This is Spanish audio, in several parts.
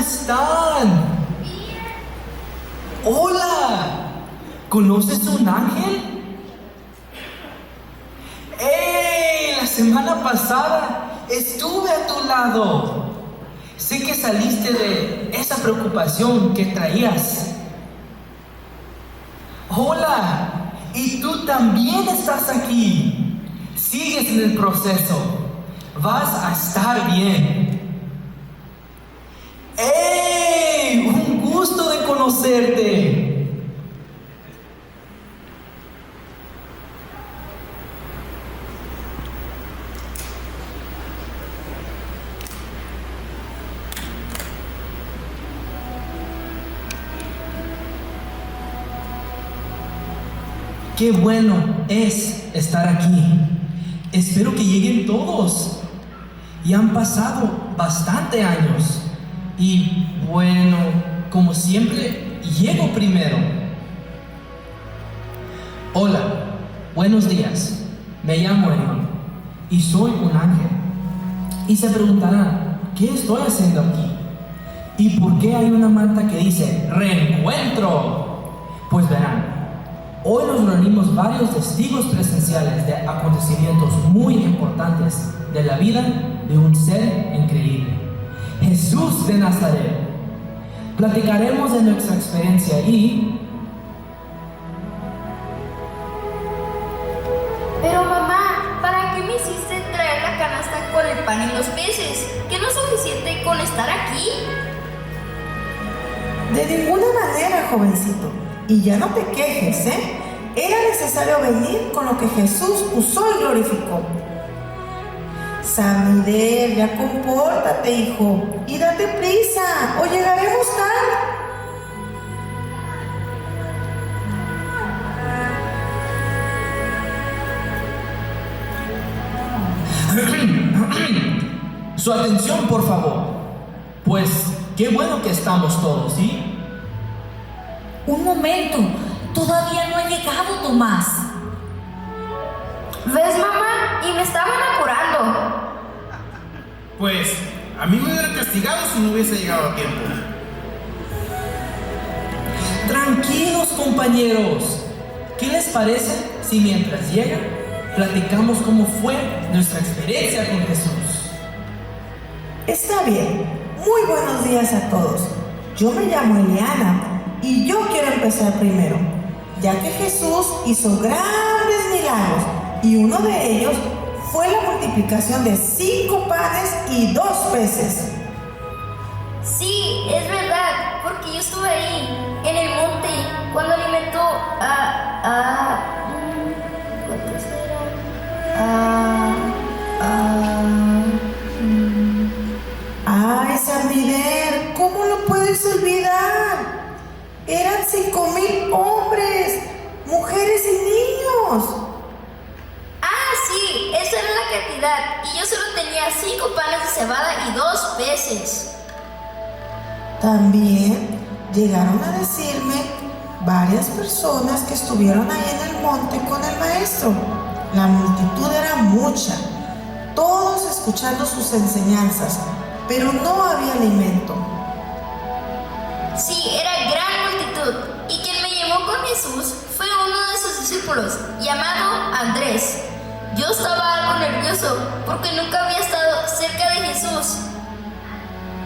están? Hola, ¿conoces un ángel? ¡Hey! La semana pasada estuve a tu lado. Sé que saliste de esa preocupación que traías. Hola, y tú también estás aquí. Sigues en el proceso. Vas a estar bien. ¡Hey! Un gusto de conocerte. Qué bueno es estar aquí. Espero que lleguen todos. Y han pasado bastante años. Y bueno, como siempre, llego primero. Hola, buenos días. Me llamo Aaron y soy un ángel. Y se preguntarán, ¿qué estoy haciendo aquí? ¿Y por qué hay una manta que dice reencuentro? Pues verán. Hoy nos reunimos varios testigos presenciales de acontecimientos muy importantes de la vida de un ser increíble, Jesús de Nazaret. Platicaremos de nuestra experiencia y... Pero mamá, ¿para qué me hiciste traer la canasta con el pan y los peces? ¿Que no es suficiente con estar aquí? De ninguna manera, jovencito. Y ya no te quejes, ¿eh? Era necesario venir con lo que Jesús usó y glorificó. Samider, ya compórtate, hijo, y date prisa, o llegaremos tarde. Su atención, por favor. Pues qué bueno que estamos todos, ¿sí? Un momento, todavía no ha llegado Tomás. ¿Ves, mamá? Y me estaban apurando. Pues a mí me hubieran castigado si no hubiese llegado a tiempo. Tranquilos, compañeros. ¿Qué les parece si mientras llegan platicamos cómo fue nuestra experiencia con Jesús? Está bien. Muy buenos días a todos. Yo me llamo Eliana y yo quiero empezar primero, ya que Jesús hizo grandes milagros y uno de ellos fue la multiplicación de 5 panes y 2 peces. Sí, es verdad, porque yo estuve ahí, en el monte, cuando alimentó ¿cuántos eran? Ay, Samider, ¿cómo lo puedes olvidar? Eran 5,000 hombres, mujeres y niños. Ah, sí, esa era la cantidad, y yo solo tenía 5 panes de cebada y 2 peces. También llegaron a decirme varias personas que estuvieron ahí en el monte con el maestro. La multitud era mucha, todos escuchando sus enseñanzas, pero no había alimento. Sí, era gran multitud, y quien me llevó con Jesús fue uno de sus discípulos, llamado Andrés. Yo estaba algo nervioso, porque nunca había estado cerca de Jesús.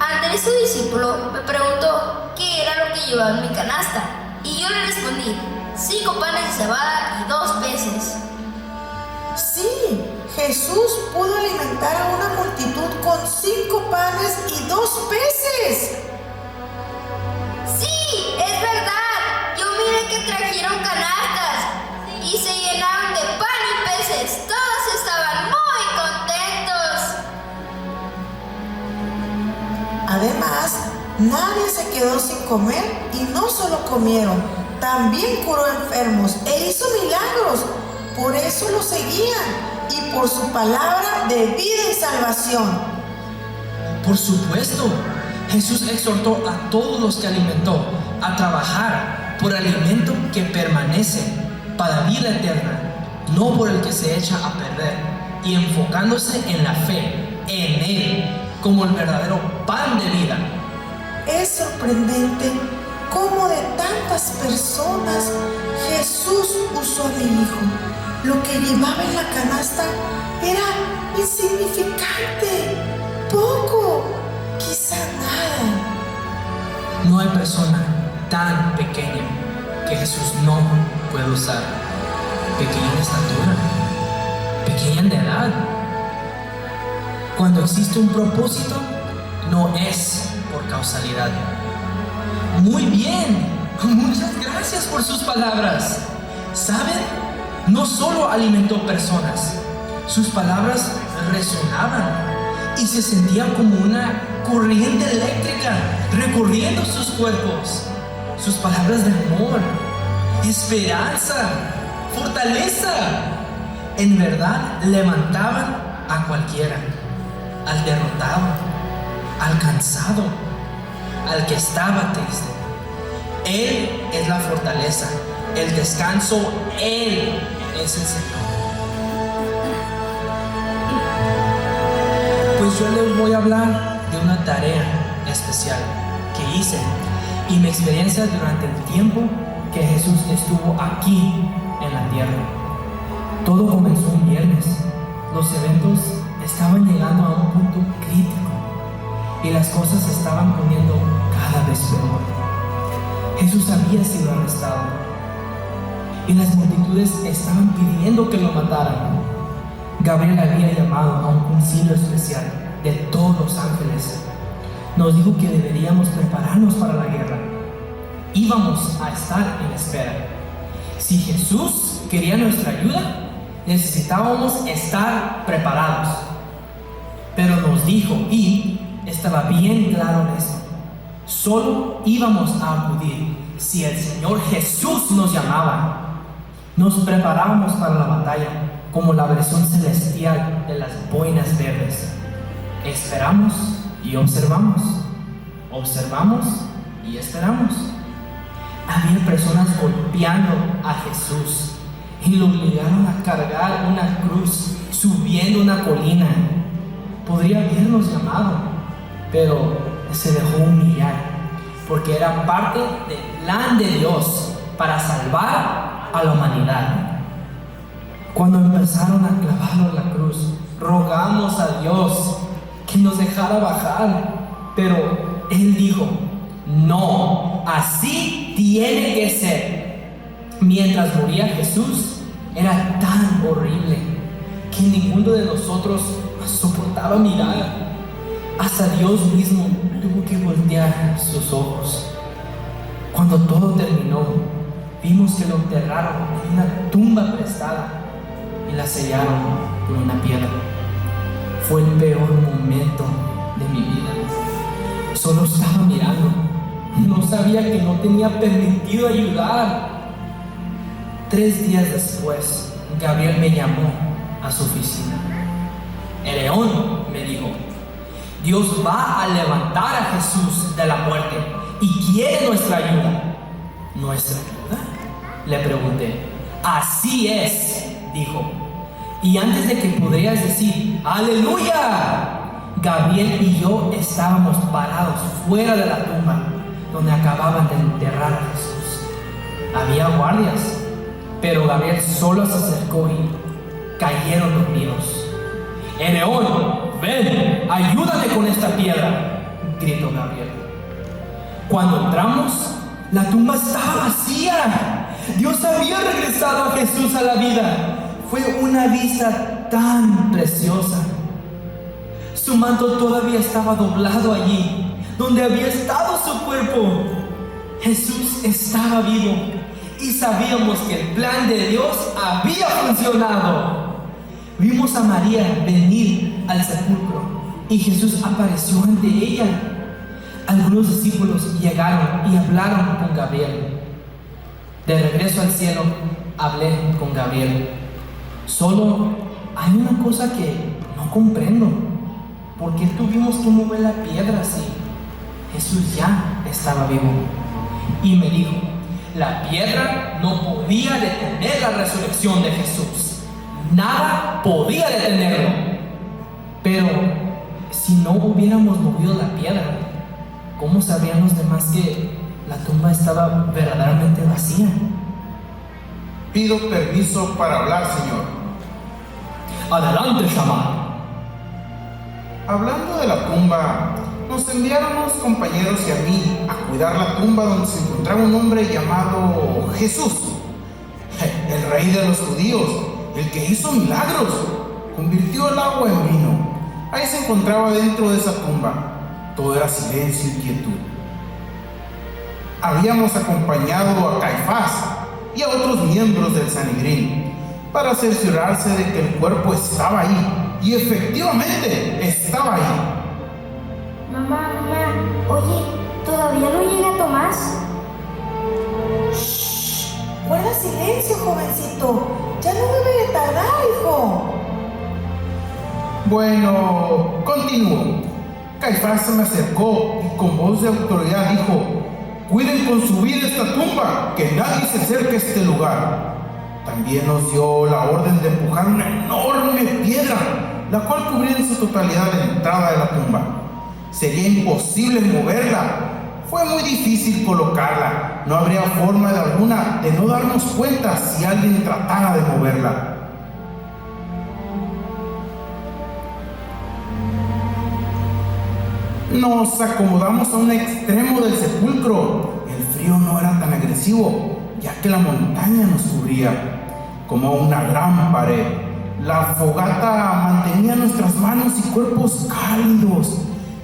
Andrés, su discípulo, me preguntó qué era lo que llevaba en mi canasta, y yo le respondí, 5 panes de cebada y 2 peces. Sí, Jesús pudo alimentar a una multitud con 5 panes y 2 peces. ¡Sí! ¡Es verdad! Yo miré que trajeron canastas y se llenaron de pan y peces. Todos estaban muy contentos. Además, nadie se quedó sin comer y no solo comieron, también curó enfermos e hizo milagros. Por eso lo seguían y por su palabra de vida y salvación. Por supuesto, Jesús exhortó a todos los que alimentó a trabajar por alimento que permanece para vida eterna, no por el que se echa a perder, y enfocándose en la fe, en Él, como el verdadero pan de vida. Es sorprendente cómo de tantas personas Jesús usó a mi hijo. Lo que llevaba en la canasta era insignificante, poco, quizá nada. No hay persona tan pequeña que Jesús no puede usar. Pequeña de estatura, pequeña de edad. Cuando existe un propósito, no es por causalidad. Muy bien, muchas gracias por sus palabras. ¿Saben? No solo alimentó personas, sus palabras resonaban y se sentían como una corriente eléctrica recorriendo sus cuerpos. Sus palabras de amor, esperanza, fortaleza, en verdad levantaban a cualquiera, al derrotado, al cansado, al que estaba triste. Él es la fortaleza, el descanso, Él es el Señor. Pues yo les voy a hablar de una tarea especial que hice y mi experiencia durante el tiempo que Jesús estuvo aquí en la tierra. Todo comenzó un viernes. Los eventos estaban llegando a un punto crítico y las cosas se estaban poniendo cada vez peor. Jesús había sido arrestado y las multitudes estaban pidiendo que lo mataran. Gabriel había llamado a un concilio especial de todos los ángeles. Nos dijo que deberíamos prepararnos para la guerra. Íbamos a estar en espera. Si Jesús quería nuestra ayuda, necesitábamos estar preparados. Pero nos dijo, y estaba bien claro en esto, solo íbamos a acudir si el Señor Jesús nos llamaba. Nos preparábamos para la batalla como la versión celestial de las boinas verdes. Esperamos y observamos. Observamos y esperamos. Había personas golpeando a Jesús y lo obligaron a cargar una cruz subiendo una colina. Podría habernos llamado, pero se dejó humillar porque era parte del plan de Dios para salvar a la humanidad. Cuando empezaron a clavarlo en la cruz, rogamos a Dios que nos dejara bajar, pero Él dijo, no, así tiene que ser. Mientras moría Jesús, era tan horrible que ninguno de nosotros soportaba mirar. Hasta Dios mismo tuvo que voltear sus ojos. Cuando todo terminó, vimos que lo enterraron en una tumba prestada y la sellaron con una piedra. Fue el peor momento de mi vida. Solo estaba mirando. No sabía que no tenía permitido ayudar. 3 días después, Gabriel me llamó a su oficina. El león me dijo, Dios va a levantar a Jesús de la muerte y quiere nuestra ayuda. ¿Nuestra ayuda?, le pregunté. Así es, dijo. Y antes de que pudieras decir ¡aleluya!, Gabriel y yo estábamos parados fuera de la tumba donde acababan de enterrar a Jesús. Había guardias, pero Gabriel solo se acercó y cayeron dormidos. ¡León, ven, ayúdame con esta piedra!, gritó Gabriel. Cuando entramos, la tumba estaba vacía. Dios había regresado a Jesús a la vida. Fue una vista tan preciosa. Su manto todavía estaba doblado allí, donde había estado su cuerpo. Jesús estaba vivo y sabíamos que el plan de Dios había funcionado. Vimos a María venir al sepulcro y Jesús apareció ante ella. Algunos discípulos llegaron y hablaron con Gabriel. De regreso al cielo, hablé con Gabriel. Solo hay una cosa que no comprendo. ¿Por qué tuvimos que mover la piedra así? Jesús ya estaba vivo. Y me dijo, la piedra no podía detener la resurrección de Jesús. Nada podía detenerlo. Pero si no hubiéramos movido la piedra, ¿cómo sabían los demás que la tumba estaba verdaderamente vacía? Pido permiso para hablar, señor. Adelante, Shammai. Hablando de la tumba, nos enviaron unos compañeros y a mí a cuidar la tumba donde se encontraba un hombre llamado Jesús, el rey de los judíos, el que hizo milagros, convirtió el agua en vino. Ahí se encontraba dentro de esa tumba. Todo era silencio y quietud. Habíamos acompañado a Caifás y a otros miembros del Sanedrín para cerciorarse de que el cuerpo estaba ahí. Y efectivamente estaba ahí. Mamá, oye, ¿todavía no llega Tomás? Guarda silencio, jovencito. Ya no debe de tardar, hijo. Bueno, continúo. Caifás se me acercó y con voz de autoridad dijo: cuiden con su vida esta tumba, que nadie se acerque a este lugar. También nos dio la orden de empujar una enorme piedra, la cual cubría en su totalidad la entrada de la tumba. Sería imposible moverla. Fue muy difícil colocarla. No habría forma de alguna de no darnos cuenta si alguien tratara de moverla. Nos acomodamos a un extremo del sepulcro. El frío no era tan agresivo, ya que la montaña nos cubría como una gran pared. La fogata mantenía nuestras manos y cuerpos cálidos.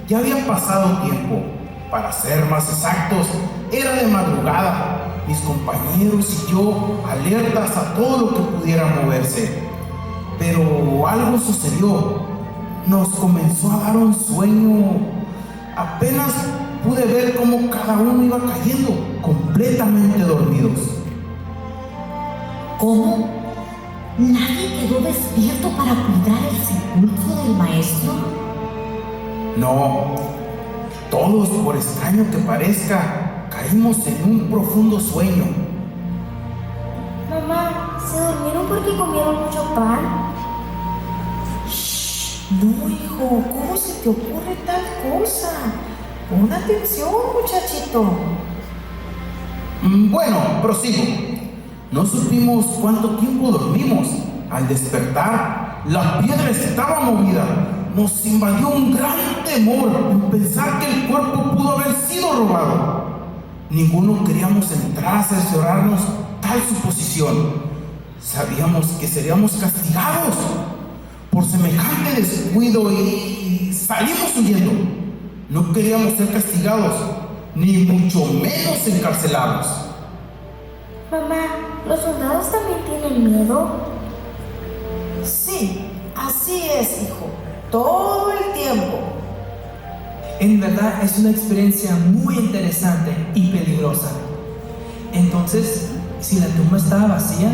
Ya había pasado tiempo. Para ser más exactos, era de madrugada. Mis compañeros y yo alertas a todo lo que pudiera moverse. Pero algo sucedió. Nos comenzó a dar un sueño. Apenas pude ver cómo cada uno iba cayendo, completamente dormidos. ¿Cómo? ¿Nadie quedó despierto para cuidar el sepulcro del maestro? No, todos, por extraño que parezca, caímos en un profundo sueño. Mamá, ¿se durmieron porque comieron mucho pan? No, hijo, ¿cómo se te ocurre tal cosa? Pon atención, muchachito. Bueno, prosigo. No supimos cuánto tiempo dormimos. Al despertar, la piedra estaba movida. Nos invadió un gran temor en pensar que el cuerpo pudo haber sido robado. Ninguno queríamos entrar a cerciorarnos tal suposición. Sabíamos que seríamos castigados por semejante descuido y salimos huyendo. No queríamos ser castigados, ni mucho menos encarcelados. Mamá, ¿los soldados también tienen miedo? Sí, así es, hijo. Todo el tiempo. En verdad es una experiencia muy interesante y peligrosa. Entonces, si la tumba estaba vacía,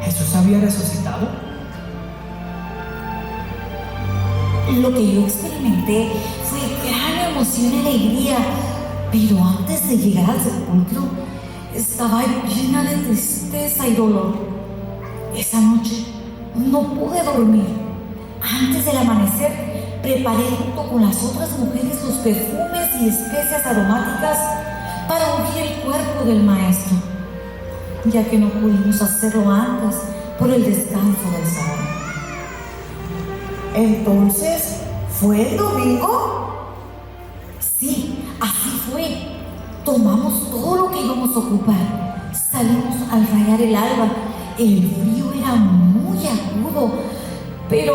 ¿Jesús había resucitado? Lo que yo experimenté fue gran emoción y alegría, pero antes de llegar al sepulcro estaba llena de tristeza y dolor. Esa noche no pude dormir. Antes del amanecer preparé junto con las otras mujeres los perfumes y especias aromáticas para ungir el cuerpo del maestro, ya que no pudimos hacerlo antes por el descanso del sábado. Entonces, ¿fue el domingo? Sí, así fue. Tomamos todo lo que íbamos a ocupar. Salimos al rayar el alba. El frío era muy agudo, pero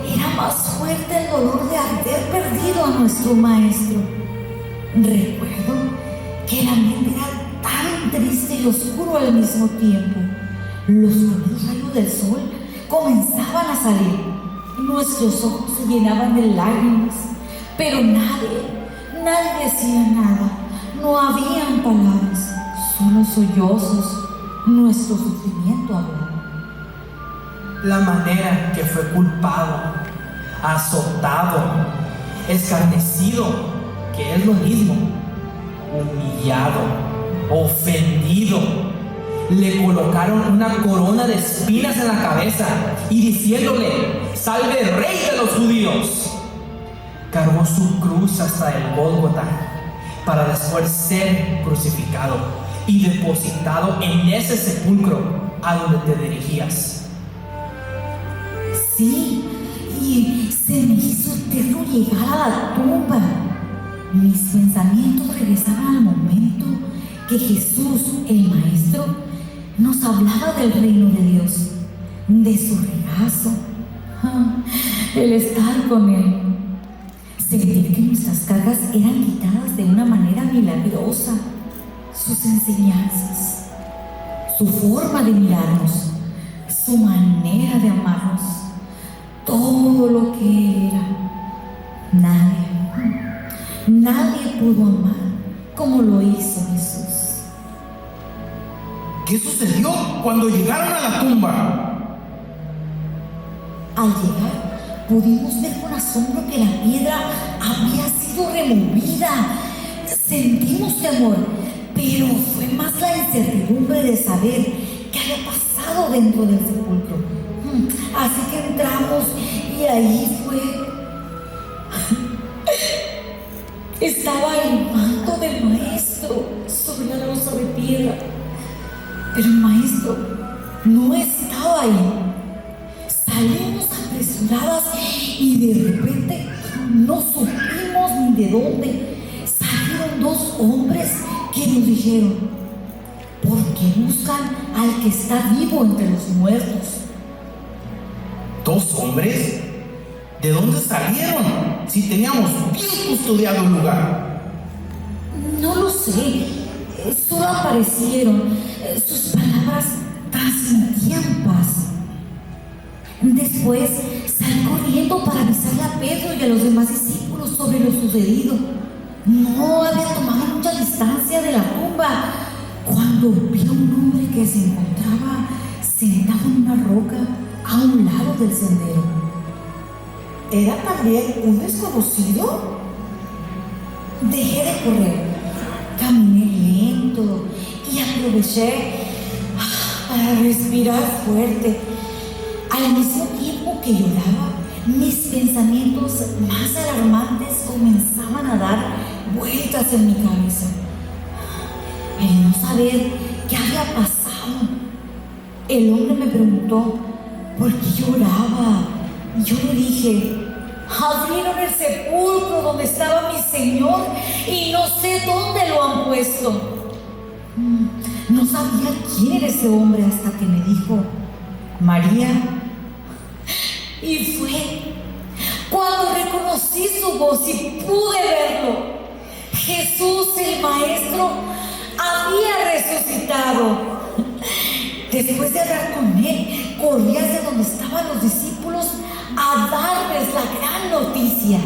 era más fuerte el dolor de haber perdido a nuestro maestro. Recuerdo que el ambiente era tan triste y oscuro al mismo tiempo. Los primeros rayos del sol comenzaban a salir. Nuestros ojos se llenaban de lágrimas, pero nadie decía nada. No habían palabras, solo sollozos. Nuestro sufrimiento hablaba. La manera que fue culpado, azotado, escarnecido, que es lo mismo, humillado, ofendido. Le colocaron una corona de espinas en la cabeza y diciéndole: ¡salve el rey de los judíos! Cargó su cruz hasta el Gólgota para después ser crucificado y depositado en ese sepulcro a donde te dirigías. Sí, y se me hizo eterno llegar a la tumba. Mis pensamientos regresaban al momento que Jesús, el Maestro, nos hablaba del reino de Dios, de su regazo, el estar con Él. Sentir que nuestras cargas eran quitadas de una manera milagrosa, sus enseñanzas, su forma de mirarnos, su manera de amarnos, todo lo que Él era. Nadie pudo amar como lo hizo Jesús. ¿Qué sucedió cuando llegaron a la tumba? Al llegar, pudimos ver con asombro que la piedra había sido removida. Sentimos temor, pero fue más la incertidumbre de saber qué había pasado dentro del sepulcro. Así que entramos y ahí estaba el manto del Maestro sobre la losa de piedra. Pero el Maestro no estaba ahí. Salimos apresuradas y de repente no supimos ni de dónde salieron dos hombres que nos dijeron: ¿por qué buscan al que está vivo entre los muertos? ¿Dos hombres? ¿De dónde salieron? Si teníamos bien custodiado el lugar. No lo sé, solo aparecieron. Sus palabras transmitían paz. Después salí corriendo para avisarle a Pedro y a los demás discípulos sobre lo sucedido. No había tomado mucha distancia de la tumba cuando vi a un hombre que se encontraba sentado en una roca a un lado del sendero. ¿Era también un desconocido? Dejé de correr, caminé lento y aproveché para respirar fuerte. Al mismo tiempo que lloraba, mis pensamientos más alarmantes comenzaban a dar vueltas en mi cabeza. El no saber qué había pasado. El hombre me preguntó por qué lloraba. Yo le dije: abrieron el sepulcro donde estaba mi Señor y no sé dónde lo han puesto. No sabía quién era ese hombre hasta que me dijo: María. Y fue cuando reconocí su voz y pude verlo. Jesús, el Maestro, había resucitado. Después de hablar con él, corrí hacia donde estaban los discípulos a darles la gran noticia.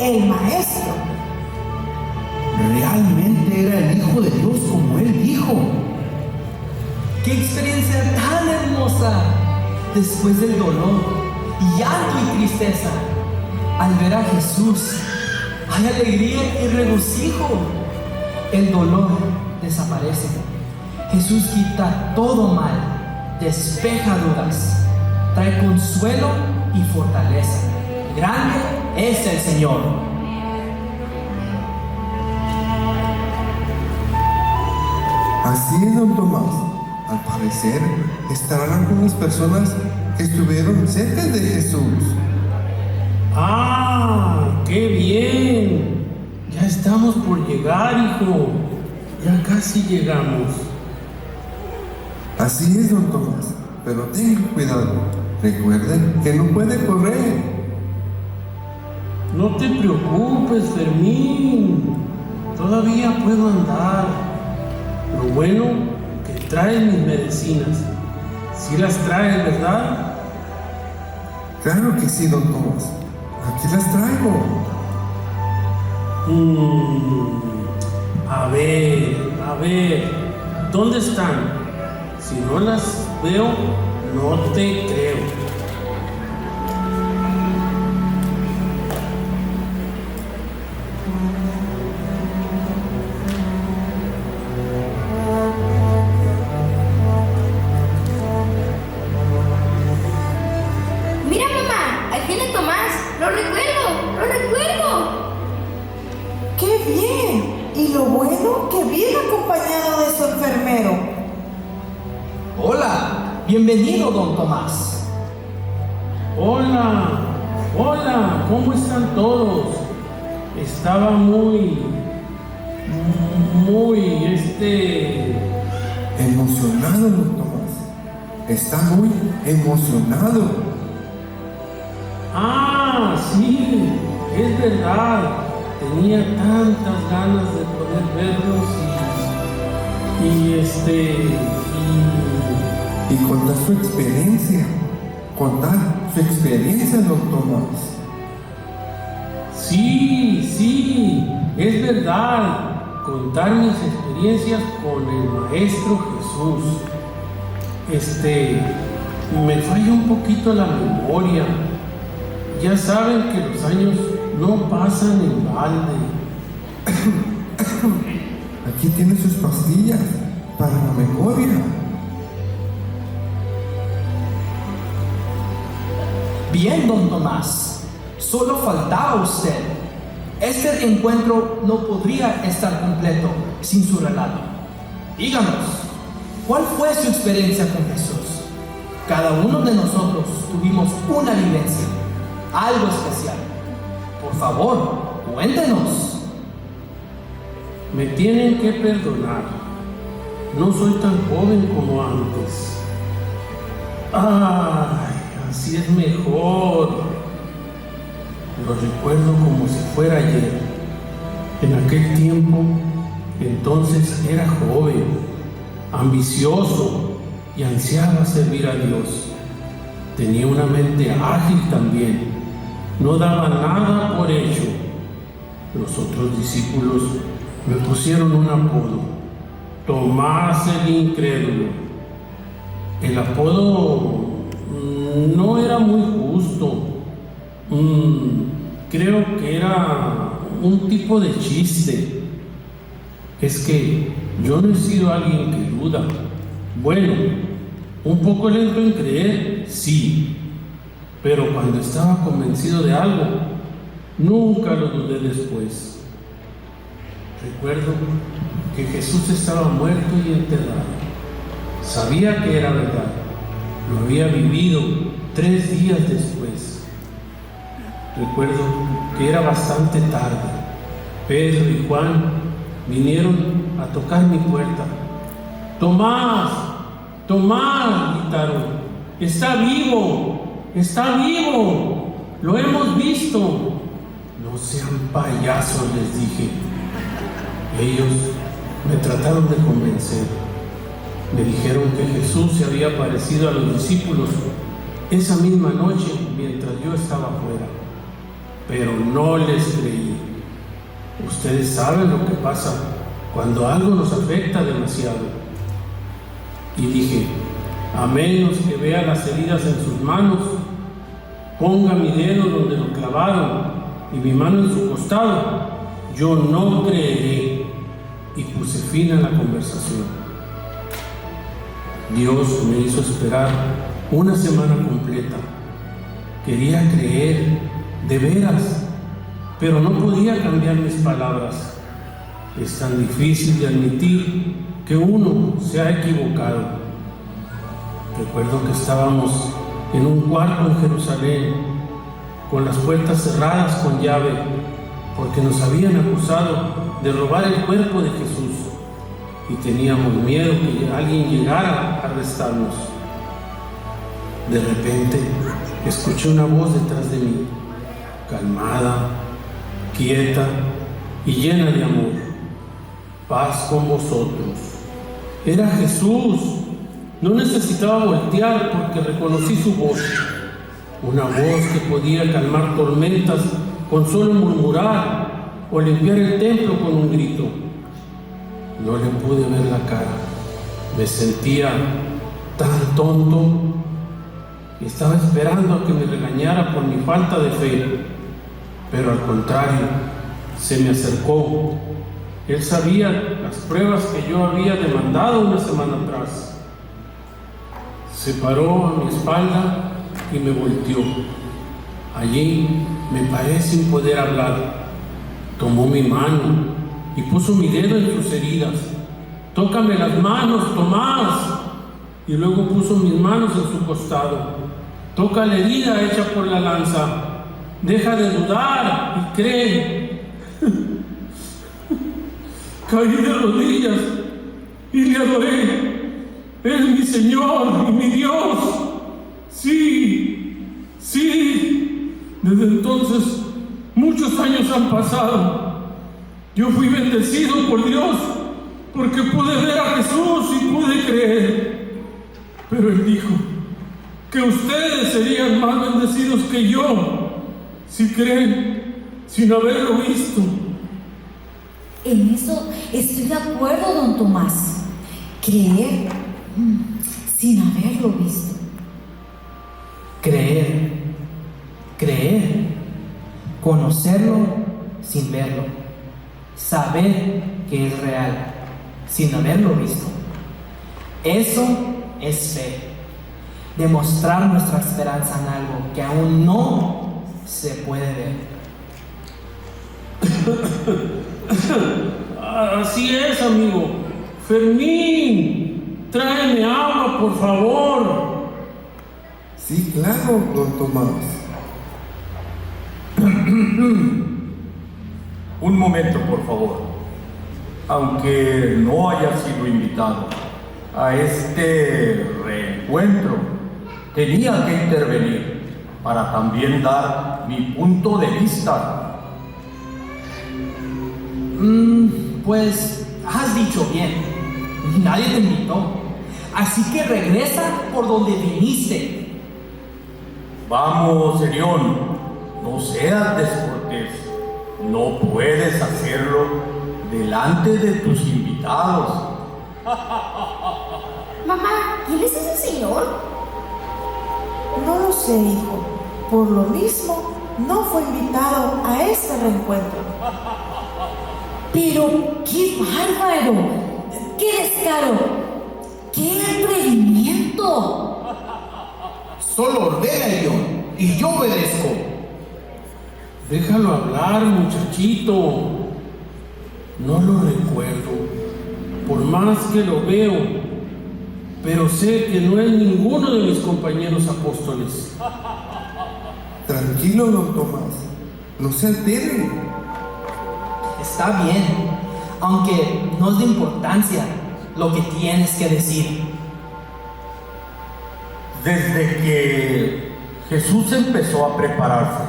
el Maestro. Realmente era el Hijo de Dios como él dijo. ¡Qué experiencia tan hermosa! Después del dolor, llanto y tristeza, al ver a Jesús, hay alegría y regocijo. El dolor desaparece. Jesús quita todo mal, despeja dudas, trae consuelo y fortaleza. Grande es el Señor. Así es, don Tomás. Al parecer, estarán algunas personas que estuvieron cerca de Jesús. ¡Ah! ¡Qué bien! Ya estamos por llegar, hijo. Ya casi llegamos. Así es, don Tomás. Pero tengan cuidado. Recuerden que no puede correr. No te preocupes, Fermín. Todavía puedo andar. Lo bueno que traes mis medicinas. Sí las traes, ¿verdad? Claro que sí, don Tomás. Aquí las traigo. A ver. ¿Dónde están? Si no las veo, no te creo. Mira, mamá, ahí viene Tomás. Lo recuerdo. ¡Qué bien! Y lo bueno que viene acompañado de su enfermero. Hola, bienvenido, don Tomás. Hola, ¿cómo están todos? Estaba muy, Emocionado, don Tomás. Está muy emocionado. Ah, sí, es verdad. Tenía tantas ganas de poder verlos Y contar su experiencia. Don Tomás. Sí, es verdad. Contar mis experiencias con el Maestro Jesús. Me falla un poquito la memoria. Ya saben que los años no pasan en balde. Aquí tiene sus pastillas para la memoria. Bien, don Tomás. Solo faltaba usted. Este encuentro no podría estar completo sin su relato. Díganos, ¿cuál fue su experiencia con Jesús? Cada uno de nosotros tuvimos una vivencia, algo especial. Por favor, cuéntenos. Me tienen que perdonar. No soy tan joven como antes. Ay, así es mejor. Lo recuerdo como si fuera ayer. En aquel tiempo, entonces era joven, ambicioso y ansiaba servir a Dios. Tenía una mente ágil también. No daba nada por hecho. Los otros discípulos me pusieron un apodo: Tomás el Incrédulo. El apodo no era muy justo. Creo que era un tipo de chiste. Es que yo no he sido alguien que duda. Bueno, un poco lento en creer, sí, pero cuando estaba convencido de algo, nunca lo dudé después. Recuerdo que Jesús estaba muerto y enterrado. Sabía que era verdad. Lo había vivido 3 días después. Recuerdo que era bastante tarde. Pedro y Juan vinieron a tocar mi puerta. ¡Tomás! ¡Tomás!, gritaron. ¡Está vivo! ¡Está vivo! ¡Lo hemos visto! No sean payasos, les dije. Ellos me trataron de convencer. Me dijeron que Jesús se había aparecido a los discípulos esa misma noche mientras yo estaba afuera. pero no les creí. Ustedes saben lo que pasa cuando algo nos afecta demasiado. Y dije, a menos que vea las heridas en sus manos, ponga mi dedo donde lo clavaron y mi mano en su costado, yo no creeré. Y puse fin a la conversación. Dios me hizo esperar una semana completa. Quería creer, de veras, pero no podía cambiar mis palabras. Es tan difícil de admitir que uno se ha equivocado. Recuerdo que estábamos en un cuarto en Jerusalén, con las puertas cerradas con llave, porque nos habían acusado de robar el cuerpo de Jesús y teníamos miedo que alguien llegara a arrestarnos. De repente escuché una voz detrás de mí, calmada, quieta y llena de amor. Paz con vosotros. Era Jesús. No necesitaba voltear porque reconocí su voz. Una voz que podía calmar tormentas con solo murmurar o limpiar el templo con un grito. No le pude ver la cara. Me sentía tan tonto. Estaba esperando a que me regañara por mi falta de fe, pero al contrario, se me acercó. Él sabía las pruebas que yo había demandado una semana atrás. Se paró a mi espalda y me volteó. Allí me paré sin poder hablar. Tomó mi mano y puso mi dedo en sus heridas. Tócame las manos, Tomás. Y luego puso mis manos en su costado. Toca la herida hecha por la lanza. Deja de dudar y cree. Caí de rodillas y le adoré. Es mi Señor y mi Dios. Sí, sí. Desde entonces muchos años han pasado. Yo fui bendecido por Dios porque pude ver a Jesús y pude creer. Pero Él dijo que ustedes serían más bendecidos que yo si creen sin haberlo visto. En eso estoy de acuerdo, don Tomás. Creer sin haberlo visto. Creer, conocerlo sin verlo, saber que es real sin haberlo visto. Eso es fe, demostrar nuestra esperanza en algo que aún no se puede ver. Así es, amigo. Fermín, tráeme agua, por favor. Sí, claro, don Tomás. Un momento, por favor. Aunque no haya sido invitado a este reencuentro, tenía que intervenir para también dar mi punto de vista. Pues has dicho bien, nadie te invitó, así que regresa por donde viniste. Vamos, Serión, no seas descortés. No puedes hacerlo delante de tus invitados. Mamá, ¿quién es ese señor? No lo sé, hijo. Por lo mismo, no fue invitado a este reencuentro. Pero qué bárbaro, qué descaro, qué atrevimiento. Solo ordena Elión y yo obedezco. Déjalo hablar, muchachito. No lo recuerdo, por más que lo veo, pero sé que no es ninguno de mis compañeros apóstoles. Tranquilo, don Tomás. No se altere. Está bien, aunque no es de importancia lo que tienes que decir. Desde que Jesús empezó a prepararse,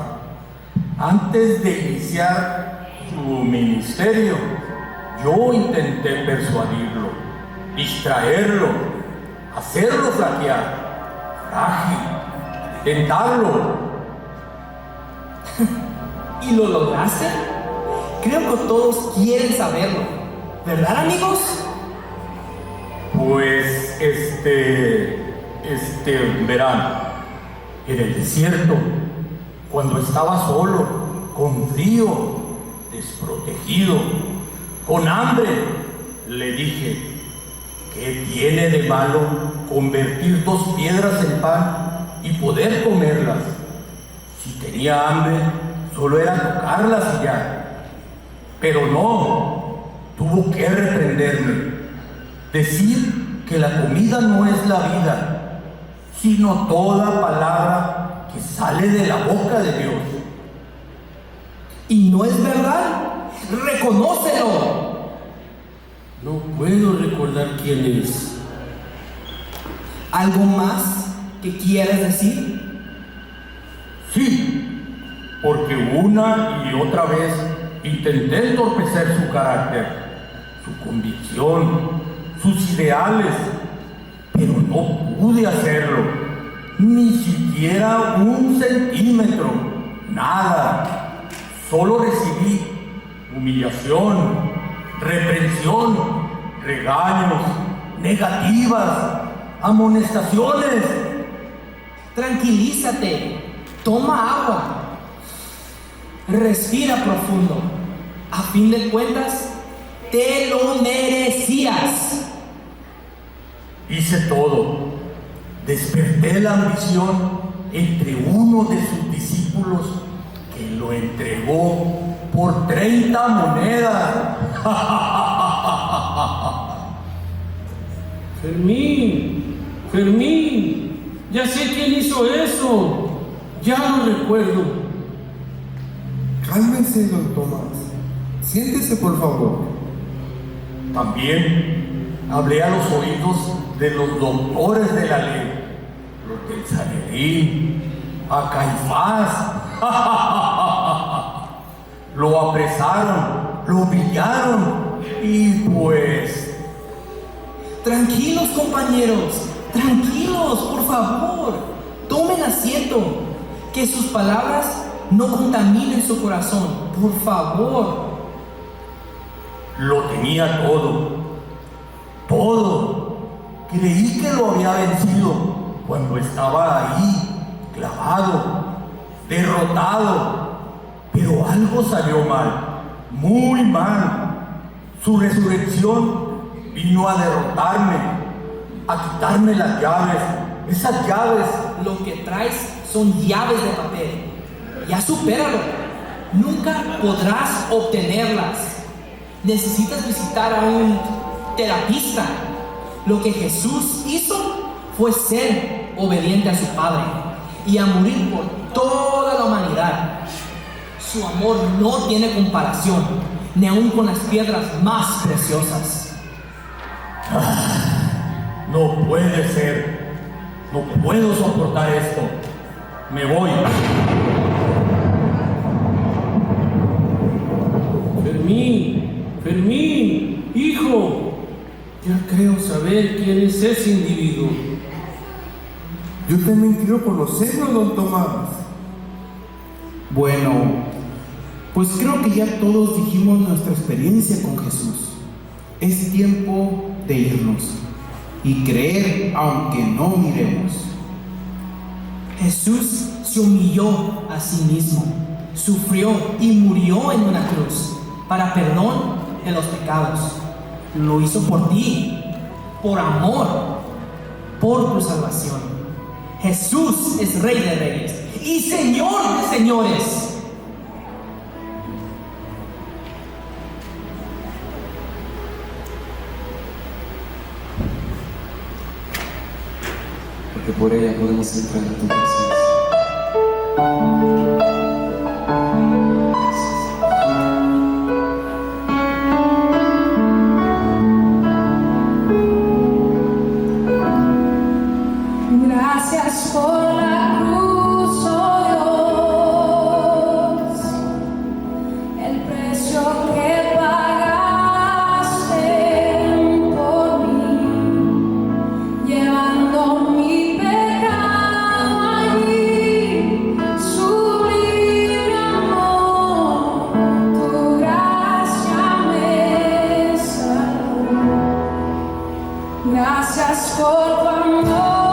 antes de iniciar su ministerio, yo intenté persuadirlo, distraerlo, hacerlo flaquear, frágil, tentarlo. ¿Y lo lograste? Creo que todos quieren saberlo. ¿Verdad, amigos? Pues, verán, en el desierto, cuando estaba solo, con frío, desprotegido, con hambre, le dije, ¿qué tiene de malo convertir 2 piedras en pan y poder comerlas? Si tenía hambre, solo era tocarlas y ya. Pero no, tuvo que reprenderme, decir que la comida no es la vida, sino toda palabra que sale de la boca de Dios. ¿Y no es verdad? ¡Reconócelo! No puedo recordar quién es. ¿Algo más que quieras decir? Sí, porque una y otra vez intenté entorpecer su carácter, su convicción, sus ideales, pero no pude hacerlo, ni siquiera 1 centímetro, nada. Solo recibí humillación, reprensión, regaños, negativas, amonestaciones. Tranquilízate, toma agua, respira profundo. A fin de cuentas, te lo merecías. Hice todo. Desperté la ambición entre uno de sus discípulos que lo entregó por 30 monedas. Fermín, ya sé quién hizo eso. Ya lo recuerdo. Cálmese, don Tomás. Siéntese, por favor. También hablé a los oídos de los doctores de la ley, los del Sanedrín, a Caifás. Lo apresaron, lo humillaron y pues... Tranquilos, compañeros, tranquilos, por favor. Tomen asiento, que sus palabras no contaminen su corazón, por favor. Lo tenía todo, todo. Creí que lo había vencido cuando estaba ahí, clavado, derrotado. Pero algo salió mal, muy mal. Su resurrección vino a derrotarme, a quitarme las llaves. Esas llaves. Lo que traes son llaves de papel. Ya supéralo. Nunca podrás obtenerlas. Necesitas visitar a un terapista. Lo que Jesús hizo fue ser obediente a su Padre y a morir por toda la humanidad. Su amor no tiene comparación, ni aun con las piedras más preciosas. No puede ser. No puedo soportar esto. Me voy. Fermín, hijo. Ya creo saber quién es ese individuo. Yo también quiero conocerlo, don Tomás. Bueno, pues creo que ya todos dijimos nuestra experiencia con Jesús. Es tiempo de irnos y creer aunque no miremos. Jesús se humilló a sí mismo, sufrió y murió en una cruz para perdón de los pecados. Lo hizo por ti, por amor, por tu salvación. Jesús es Rey de Reyes y Señor de Señores. Porque por ella podemos entrar en tu presencia. Gracias por la cruz, oh Dios, el precio que pagaste por mí, llevando mi pecado allí, sublime amor Gracias por tu amor.